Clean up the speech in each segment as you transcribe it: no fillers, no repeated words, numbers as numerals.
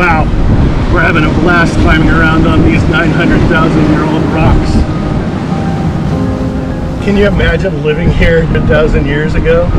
Wow, we're having a blast climbing around on these 900,000-year-old rocks. Can you imagine living here 1,000 years ago?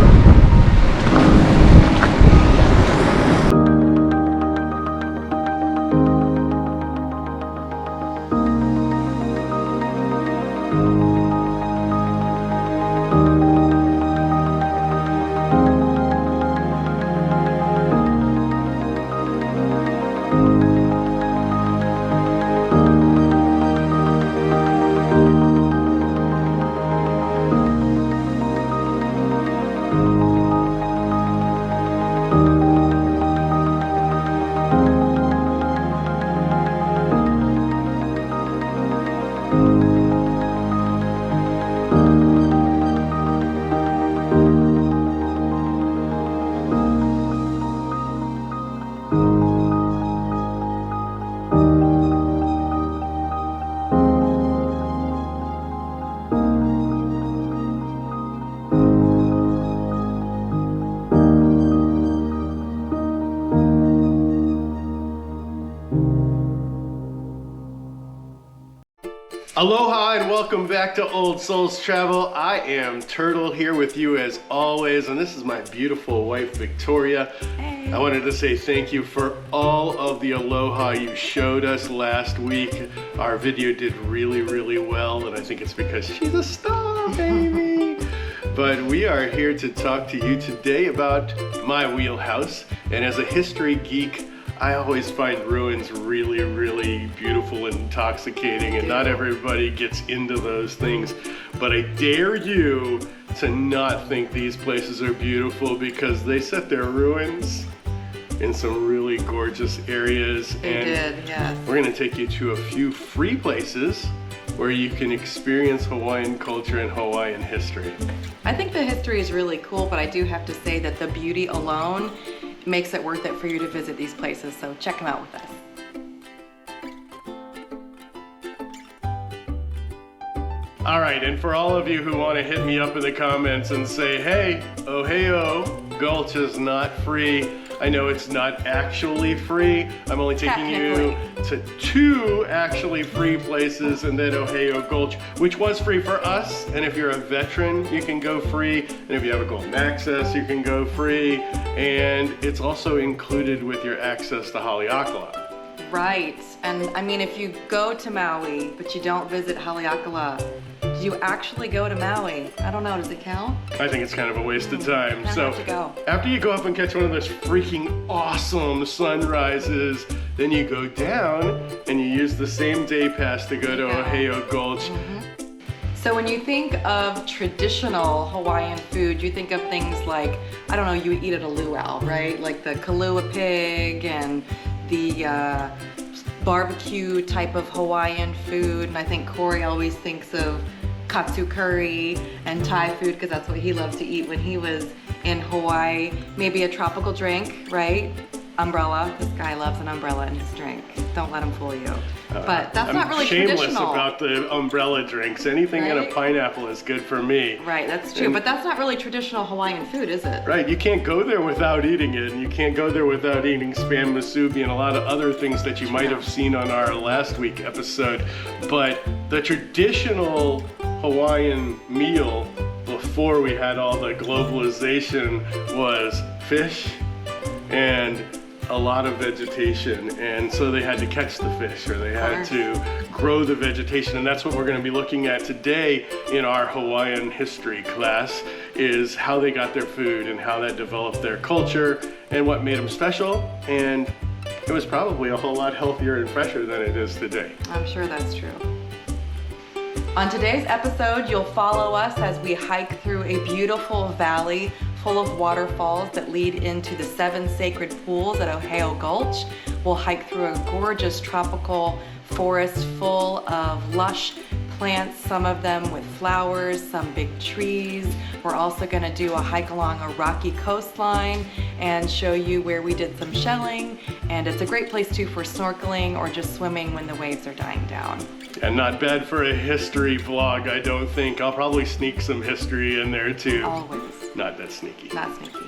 Aloha and welcome back to Old Souls Travel. I am Turtle here with you as always, and this is my beautiful wife Victoria. Hey. I wanted to say thank you for all of the aloha you showed us last week. Our video did really well, and I think it's because she's a star, baby. But we are here to talk to you today about my wheelhouse, and as a history geek, I always find ruins really beautiful and intoxicating, and not everybody gets into those things. But I dare you to not think these places are beautiful, because they set their ruins in some really gorgeous areas. They did, yes. We're going to take you to a few free places where you can experience Hawaiian culture and Hawaiian history. I think the history is really cool, but I do have to say that the beauty alone makes it worth it for you to visit these places, so check them out with us. All right, and for all of you who want to hit me up in the comments and say, hey, Oheo Gulch is not free. I know it's not actually free. I'm only taking you to 2 actually free places, and then Oheo Gulch, which was free for us. And if you're a veteran, you can go free. And if you have a golden access, you can go free. And it's also included with your access to Haleakala. Right, and I mean, if you go to Maui, but you don't visit Haleakala, do you actually go to Maui? I don't know, does it count? I think it's kind of a waste of time. So have to go. After you go up and catch one of those freaking awesome sunrises, then you go down and you use the same day pass to go to Oheo Gulch. Mm-hmm. So when you think of traditional Hawaiian food, you think of things like, I don't know, you eat at a luau, right? Like the kalua pig and the barbecue type of Hawaiian food. And I think Corey always thinks of katsu curry and Thai food, because that's what he loved to eat when he was in Hawaii. Maybe a tropical drink, right? Umbrella. This guy loves an umbrella in his drink. Don't let him fool you. But that's not really traditional. I'm shameless about the umbrella drinks. Anything in a pineapple is good for me. Right, that's true. But that's not really traditional Hawaiian food, is it? Right, you can't go there without eating it. And you can't go there without eating spam musubi and a lot of other things that you might have seen on our last week episode. But the traditional Hawaiian meal before we had all the globalization was fish and a lot of vegetation, and so they had to catch the fish, or they had to grow the vegetation, and that's what we're going to be looking at today in our Hawaiian history class, is how they got their food and how that developed their culture and what made them special. And it was probably a whole lot healthier and fresher than it is today. I'm sure that's true. On today's episode, you'll follow us as we hike through a beautiful valley full of waterfalls that lead into the 7 sacred pools at Oheo Gulch. We'll hike through a gorgeous tropical forest full of lush plants, some of them with flowers, some big trees. We're also going to do a hike along a rocky coastline and show you where we did some shelling. And it's a great place too for snorkeling or just swimming when the waves are dying down. And not bad for a history vlog, I don't think. I'll probably sneak some history in there too. Always. Not that sneaky. Not sneaky.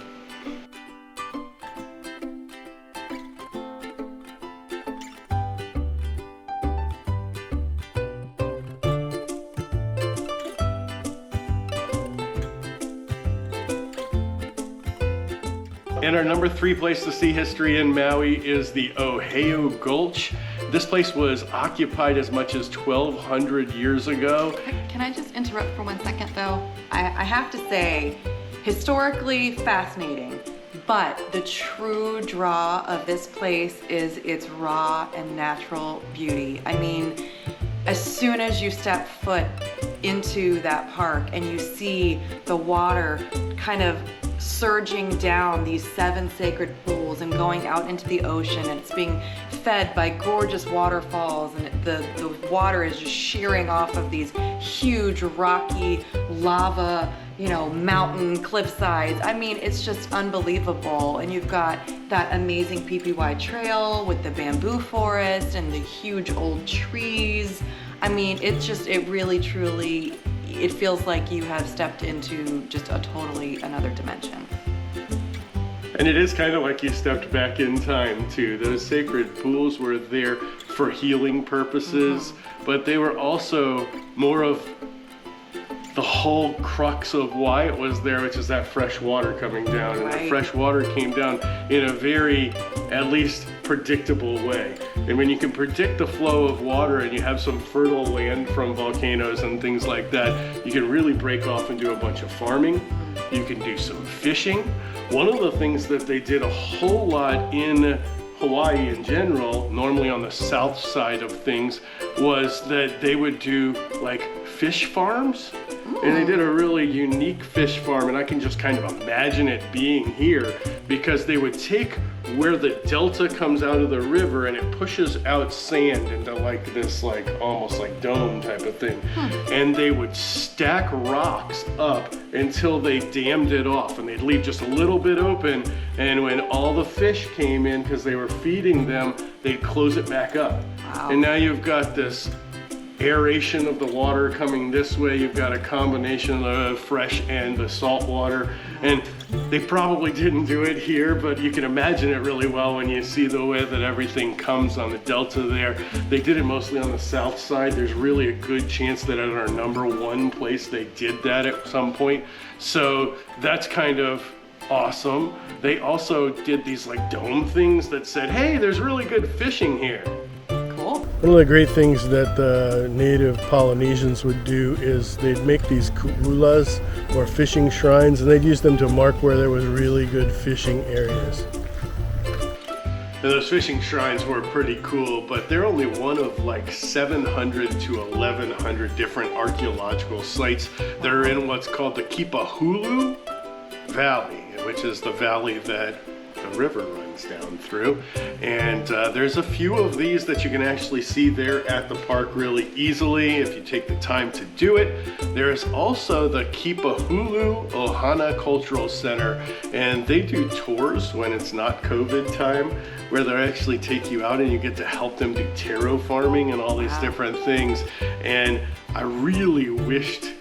And our number 3 place to see history in Maui is the Oheo Gulch. This place was occupied as much as 1,200 years ago. Can I just interrupt for 1 second though? I have to say, historically fascinating, but the true draw of this place is its raw and natural beauty. I mean, as soon as you step foot into that park and you see the water kind of surging down these 7 sacred pools and going out into the ocean, and it's being fed by gorgeous waterfalls, and the water is just shearing off of these huge rocky lava, you know, mountain cliff sides. I mean, it's just unbelievable. And you've got that amazing PPY trail with the bamboo forest and the huge old trees. I mean, it really truly, it feels like you have stepped into just a totally another dimension. And it is kind of like you stepped back in time too. Those sacred pools were there for healing purposes, but they were also more of the whole crux of why it was there, which is that fresh water coming down. And the fresh water came down in a very, at least, predictable way. And when you can predict the flow of water and you have some fertile land from volcanoes and things like that, you can really break off and do a bunch of farming. You can do some fishing. One of the things that they did a whole lot in Hawaii in general, normally on the south side of things, was that they would do like fish farms. And they did a really unique fish farm, and I can just kind of imagine it being here, because they would take where the delta comes out of the river and it pushes out sand into like this like almost like dome type of thing. And they would stack rocks up until they dammed it off, and they'd leave just a little bit open, and when all the fish came in because they were feeding them, they'd close it back up. Wow. And now you've got this aeration of the water coming this way. You've got a combination of the fresh and the salt water, and they probably didn't do it here, but you can imagine it really well when you see the way that everything comes on the delta there. They did it mostly on the south side. There's really a good chance that at our number 1 place they did that at some point, so that's kind of awesome. They also did these like dome things that said, hey, there's really good fishing here. One of the great things that the native Polynesians would do is they'd make these ku'ulas, or fishing shrines, and they'd use them to mark where there was really good fishing areas. And those fishing shrines were pretty cool, but they're only one of like 700 to 1,100 different archeological sites that are in what's called the Kipahulu Valley, which is the valley that the river runs down through. And there's a few of these that you can actually see there at the park really easily if you take the time to do it. There's also the Kipahulu Ohana Cultural Center, and they do tours when it's not COVID time, where they actually take you out and you get to help them do taro farming and all these different things. And I really wished,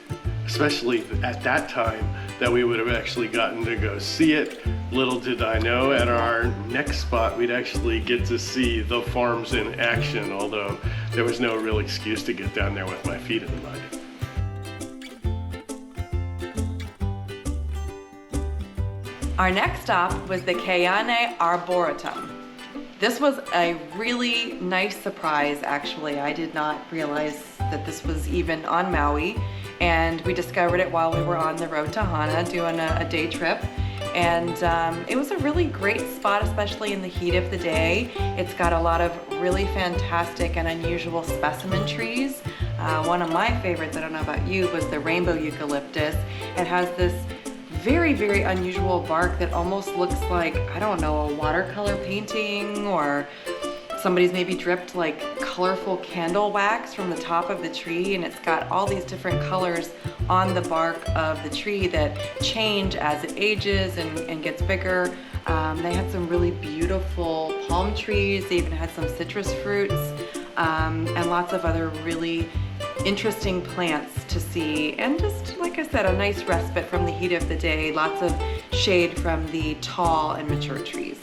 especially at that time, that we would have actually gotten to go see it. Little did I know, at our next spot we'd actually get to see the farms in action, although there was no real excuse to get down there with my feet in the mud. Our next stop was the Keanae Arboretum. This was a really nice surprise, actually. I did not realize that this was even on Maui, and we discovered it while we were on the road to Hana doing a day trip. And it was a really great spot, especially in the heat of the day. It's got a lot of really fantastic and unusual specimen trees. One of my favorites, I don't know about you, was the rainbow eucalyptus. It has this very, very unusual bark that almost looks like, I don't know, a watercolor painting, or somebody's maybe dripped like colorful candle wax from the top of the tree, and it's got all these different colors on the bark of the tree that change as it ages and gets bigger. They had some really beautiful palm trees. They even had some citrus fruits, and lots of other really interesting plants to see, and just like I said, a nice respite from the heat of the day. Lots of shade from the tall and mature trees.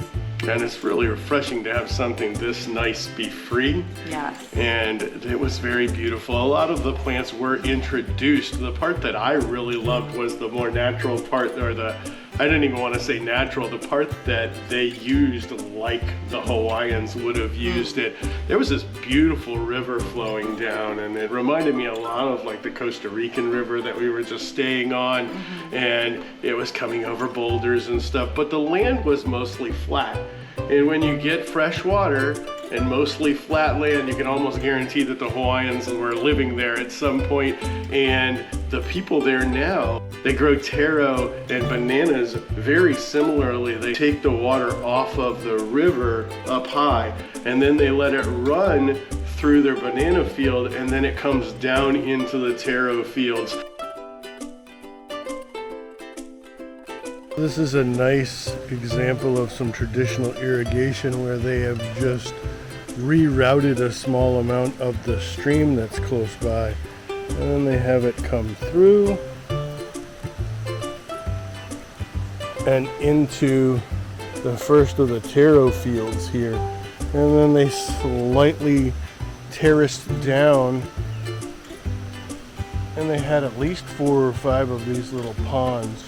And it's really refreshing to have something this nice be free. Yes. And it was very beautiful. A lot of the plants were introduced. The part that I really loved was the more natural part, or the I didn't even want to say natural, the part that they used like the Hawaiians would have used it. There was this beautiful river flowing down, and it reminded me a lot of like the Costa Rican river that we were just staying on, and it was coming over boulders and stuff, but the land was mostly flat. And when you get fresh water and mostly flat land, you can almost guarantee that the Hawaiians were living there at some point. And the people there now, they grow taro and bananas very similarly. They take the water off of the river up high, and then they let it run through their banana field, and then it comes down into the taro fields. This is a nice example of some traditional irrigation where they have just rerouted a small amount of the stream that's close by, and then they have it come through and into the first of the taro fields here, and then they slightly terraced down, and they had at least 4 or 5 of these little ponds.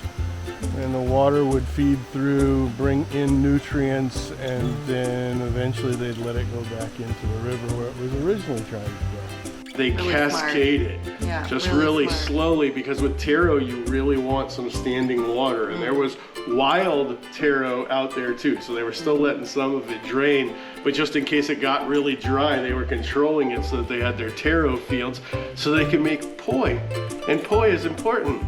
And the water would feed through, bring in nutrients, and then eventually they'd let it go back into the river where it was originally trying to go. They Really cascade it, Yeah, just really really smart. slowly, because with taro you really want some standing water, and there was wild taro out there too, so they were still letting some of it drain, but just in case it got really dry, they were controlling it so that they had their taro fields so they could make poi, and poi is important.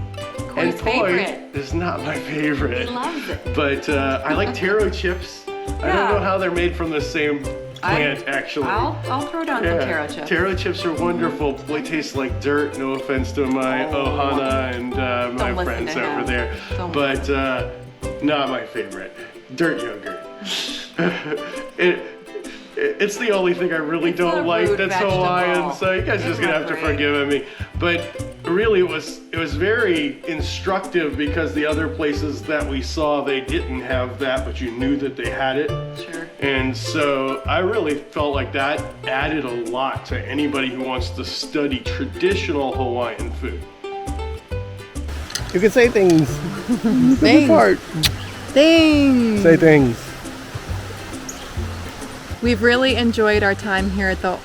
And Corey's poi favorite. is not my favorite. He loves it. But I like taro chips. I don't Yeah. know how they're made from the same plant, actually. I'll throw down some taro chips. Taro chips are wonderful. They taste like dirt. No offense to my Hana and my listen friends to him. over there. Don't But not my favorite. Dirt yogurt. It's the only thing I really It's a don't like root that's vegetable. Hawaiian, so you guys just gonna have to Isn't that forgive me. But really it was very instructive, because the other places that we saw, they didn't have that, but you knew that they had it. Sure. And so I really felt like that added a lot to anybody who wants to study traditional Hawaiian food. You can say things. Things. Part. Things. Say things. We've really enjoyed our time here at the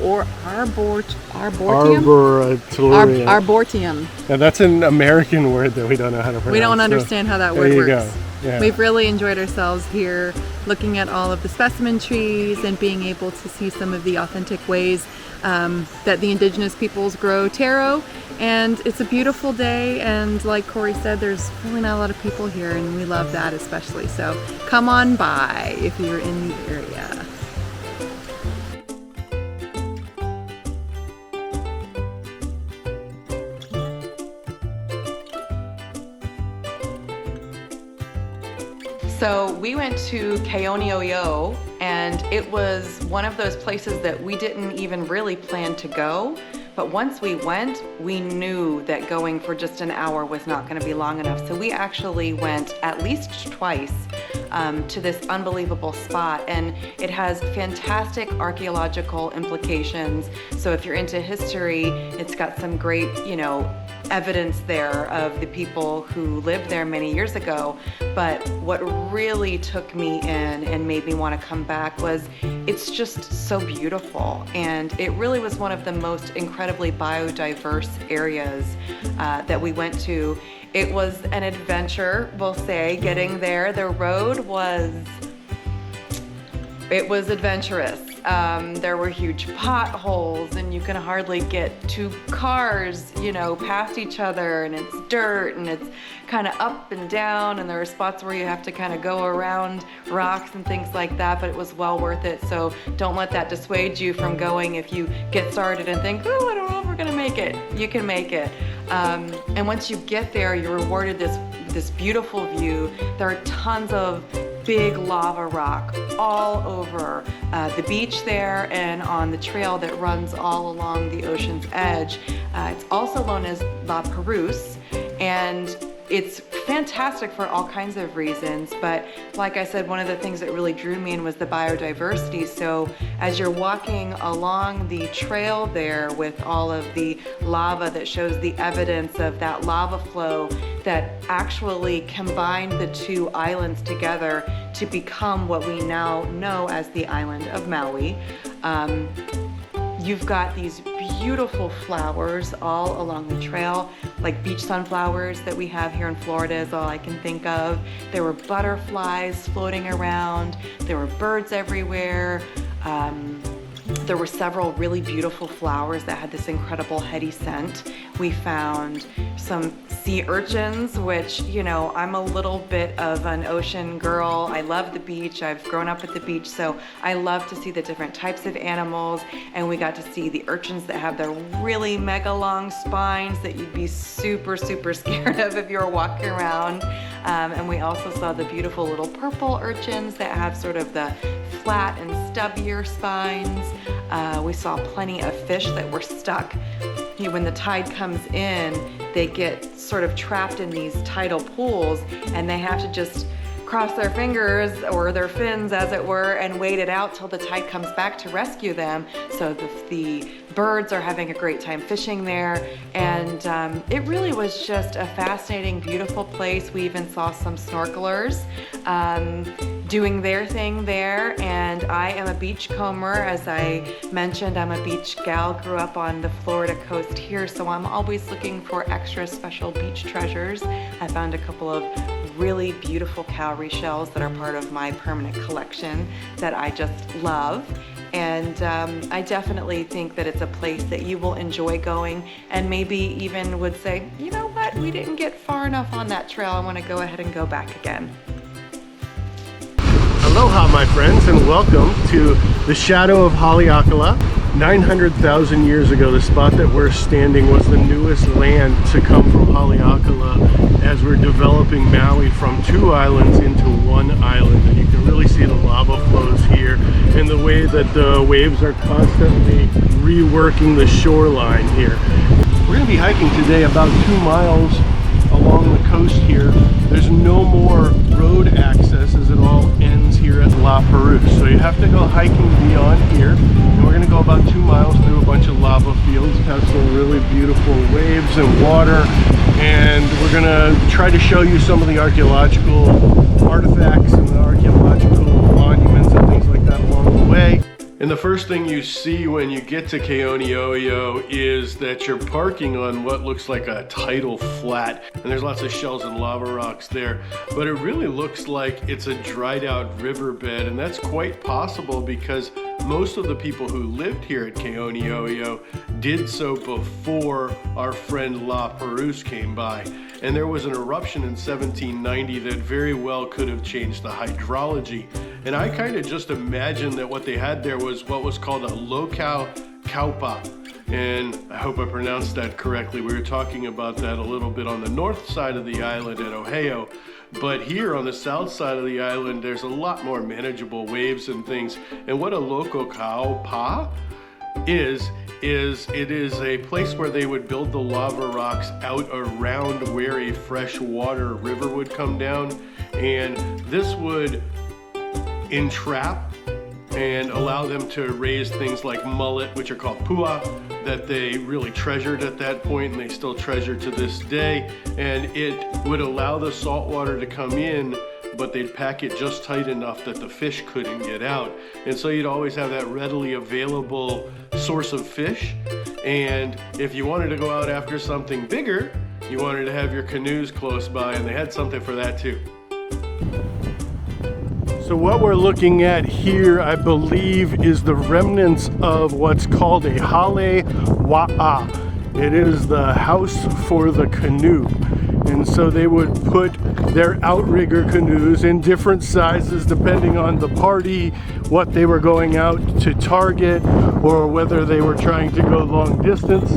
Arboretum. Arboretum. Arboretum. Now that's an American word that we don't know how to pronounce. We don't so understand how that there word you works. go. Yeah. We've really enjoyed ourselves here, looking at all of the specimen trees and being able to see some of the authentic ways that the indigenous peoples grow taro. And it's a beautiful day, and like Corey said, there's really not a lot of people here, and we love that especially. So come on by if you're in the area. So we went to Keonio'io, and it was one of those places that we didn't even really plan to go. But once we went, we knew that going for just an hour was not going to be long enough. So we actually went at least twice to this unbelievable spot, and it has fantastic archeological implications. So if you're into history, it's got some great, evidence there of the people who lived there many years ago. But what really took me in and made me want to come back was it's just so beautiful, and it really was one of the most incredibly biodiverse areas that we went to. It was an adventure, we'll say, getting there. The road was adventurous. There were huge potholes, and you can hardly get 2 cars, past each other, and it's dirt, and it's kind of up and down, and there are spots where you have to kind of go around rocks and things like that, but it was well worth it. So don't let that dissuade you from going. If you get started and think, oh, I don't know if we're gonna make it, you can make it. And once you get there, you're rewarded this beautiful view. There are tons of big lava rock all over the beach there and on the trail that runs all along the ocean's edge. It's also known as La Perouse, and it's fantastic for all kinds of reasons, but like I said, one of the things that really drew me in was the biodiversity. So as you're walking along the trail there with all of the lava that shows the evidence of that lava flow, that actually combined the two islands together to become what we now know as the Island of Maui. You've got these beautiful flowers all along the trail, like beach sunflowers that we have here in Florida is all I can think of. There were butterflies floating around. There were birds everywhere. There were several really beautiful flowers that had this incredible heady scent. We found some sea urchins, which, you know, I'm a little bit of an ocean girl. I love the beach. I've grown up at the beach, so I love to see the different types of animals. And we got to see the urchins that have their really mega long spines that you'd be super, super scared of if you were walking around. And we also saw the beautiful little purple urchins that have sort of the flat and stubbier spines. We saw plenty of fish that were stuck. When the tide comes in, they get sort of trapped in these tidal pools, and they have to just cross their fingers or their fins, as it were, and wait it out till the tide comes back to rescue them. So the birds are having a great time fishing there, and it really was just a fascinating, beautiful place. We even saw some snorkelers doing their thing there, and I am a beachcomber. As I mentioned, I'm a beach gal, grew up on the Florida coast here, so I'm always looking for extra special beach treasures. I found a couple of really beautiful cowrie shells that are part of my permanent collection that I just love. And I definitely think that it's a place that you will enjoy going, and maybe even would say, you know what, we didn't get far enough on that trail. I want to go ahead and go back again. Aloha, my friends, and welcome to the shadow of Haleakala. 900,000 years ago, the spot that we're standing was the newest land to come from Haleakala as we're developing Maui from two islands into one island. And you can really see the lava flows here and the way that the waves are constantly reworking the shoreline here. We're going to be hiking today about 2 miles along the coast here. There's no more road access as it all ends here at La Perouse. So you have to go hiking beyond here. And we're going to go about 2 miles through a bunch of lava fields, have some really beautiful waves and water. And we're going to try to show you some of the archaeological artifacts and the archaeological monuments and things like that along the way. And the first thing you see when you get to Keoni'o'io is that you're parking on what looks like a tidal flat, and there's lots of shells and lava rocks there, but it really looks like it's a dried out riverbed, and that's quite possible because most of the people who lived here at Keoni'o'io did so before our friend La Perouse came by. And there was an eruption in 1790 that very well could have changed the hydrology. And I kind of just imagined that what they had there was what was called a lokau kaupa. And I hope I pronounced that correctly. We were talking about that a little bit on the north side of the island at Ohe'o. But here on the south side of the island, there's a lot more manageable waves and things. And what a lokau kaupa is it is a place where they would build the lava rocks out around where a freshwater river would come down, and this would entrap and allow them to raise things like mullet, which are called pua, that they really treasured at that point and they still treasure to this day. And it would allow the salt water to come in, but they'd pack it just tight enough that the fish couldn't get out. And so you'd always have that readily available source of fish. And if you wanted to go out after something bigger, you wanted to have your canoes close by, and they had something for that too. So what we're looking at here, I believe, is the remnants of what's called a hale wa'a. It is the house for the canoe. And so they would put their outrigger canoes in different sizes depending on the party, what they were going out to target, or whether they were trying to go long distance.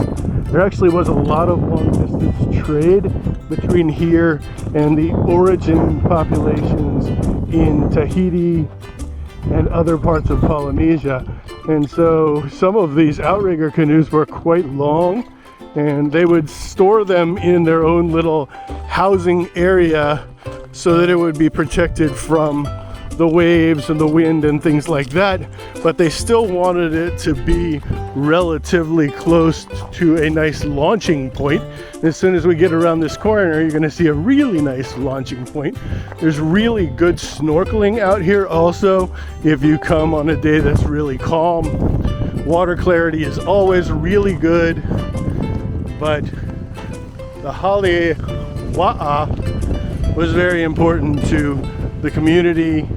There actually was a lot of long distance trade between here and the origin populations in Tahiti and other parts of Polynesia. And so some of these outrigger canoes were quite long, and they would store them in their own little housing area so that it would be protected from the waves and the wind and things like that, but they still wanted it to be relatively close to a nice launching point. As soon as we get around this corner, you're gonna see a really nice launching point. There's really good snorkeling out here also if you come on a day that's really calm. Water clarity is always really good, but the hale wa'a was very important to the community.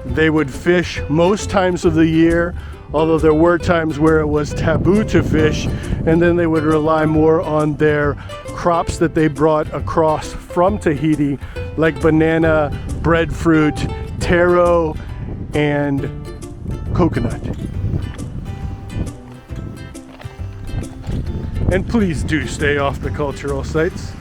They would fish most times of the year, although there were times where it was taboo to fish, and then they would rely more on their crops that they brought across from Tahiti, like banana, breadfruit, taro, and coconut. And please do stay off the cultural sites.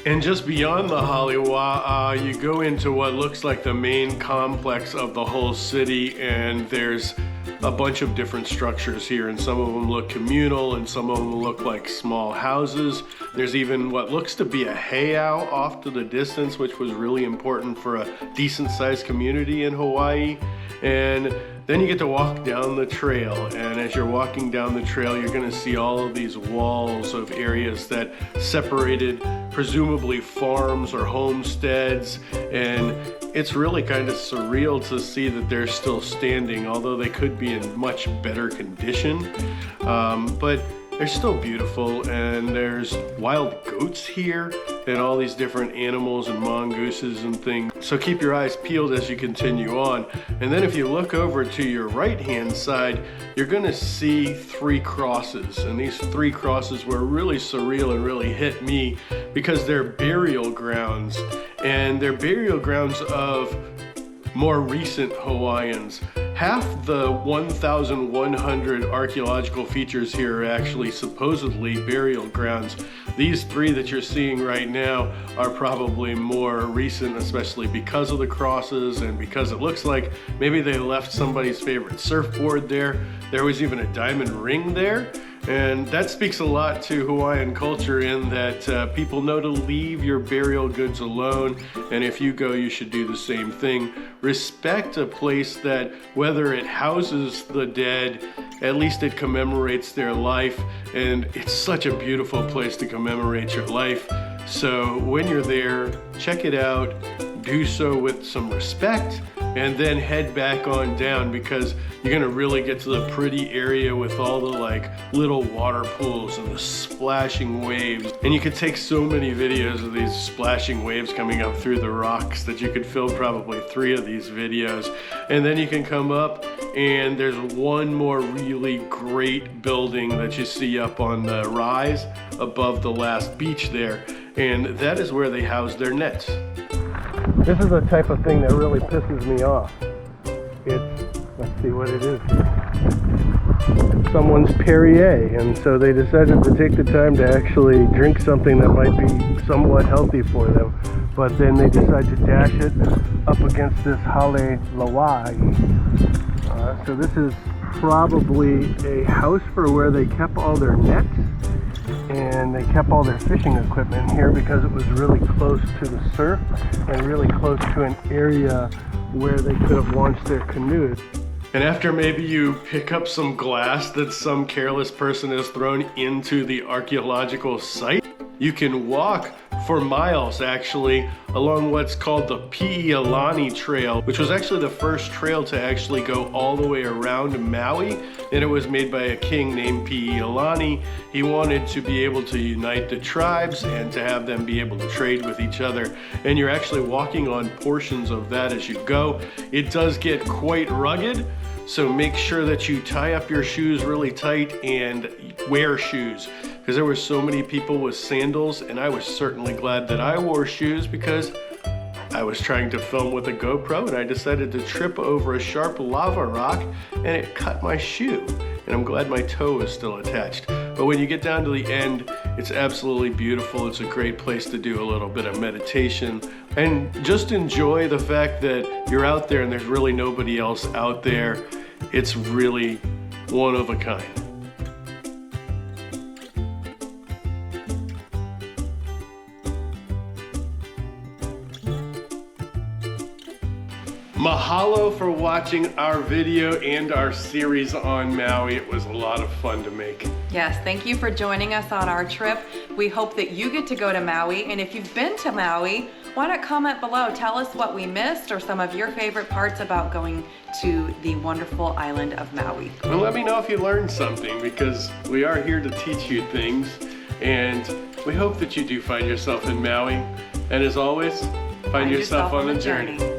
And just beyond the Halewa, you go into what looks like the main complex of the whole city, and there's a bunch of different structures here, and some of them look communal and some of them look like small houses. There's even what looks to be a heiau off to the distance, which was really important for a decent sized community in Hawaii. And then you get to walk down the trail, and as you're walking down the trail, you're going to see all of these walls of areas that separated presumably farms or homesteads, and it's really kind of surreal to see that they're still standing, although they could be in much better condition. But they're still beautiful, and there's wild goats here and all these different animals and mongooses and things. So keep your eyes peeled as you continue on. And then if you look over to your right hand side, you're gonna see 3 crosses. And these 3 crosses were really surreal and really hit me because they're burial grounds. And they're burial grounds of more recent Hawaiians. Half the 1,100 archaeological features here are actually supposedly burial grounds. These 3 that you're seeing right now are probably more recent, especially because of the crosses and because it looks like maybe they left somebody's favorite surfboard there. There was even a diamond ring there. And that speaks a lot to Hawaiian culture in that people know to leave your burial goods alone, and if you go, you should do the same thing. Respect a place that, whether it houses the dead, at least it commemorates their life, and it's such a beautiful place to commemorate your life. So when you're there, check it out, do so with some respect, and then head back on down because you're gonna really get to the pretty area with all the like little water pools and the splashing waves. And you could take so many videos of these splashing waves coming up through the rocks that you could film probably 3 of these videos. And then you can come up and there's one more really great building that you see up on the rise above the last beach there. And that is where they house their nets. This is the type of thing that really pisses me off. Let's see what it is. It's someone's Perrier, and so they decided to take the time to actually drink something that might be somewhat healthy for them, but then they decide to dash it up against this hale lawai. So this is probably a house for where they kept all their nets, and they kept all their fishing equipment here because it was really close to the surf and really close to an area where they could have launched their canoes. And after maybe you pick up some glass that some careless person has thrown into the archaeological site, you can walk for miles actually along what's called the Pi'ilani Trail, which was actually the first trail to actually go all the way around Maui. And it was made by a king named Pi'ilani. He wanted to be able to unite the tribes and to have them be able to trade with each other. And you're actually walking on portions of that as you go. It does get quite rugged, so make sure that you tie up your shoes really tight and wear shoes, because there were so many people with sandals, and I was certainly glad that I wore shoes because I was trying to film with a GoPro and I decided to trip over a sharp lava rock and it cut my shoe, and I'm glad my toe is still attached. But when you get down to the end, it's absolutely beautiful. It's a great place to do a little bit of meditation and just enjoy the fact that you're out there and there's really nobody else out there. It's really one of a kind. Mahalo for watching our video and our series on Maui. It was a lot of fun to make. Yes, thank you for joining us on our trip. We hope that you get to go to Maui, and if you've been to Maui, why not comment below? Tell us what we missed or some of your favorite parts about going to the wonderful island of Maui. And let me know if you learned something, because we are here to teach you things, and we hope that you do find yourself in Maui. And as always, find yourself on the journey.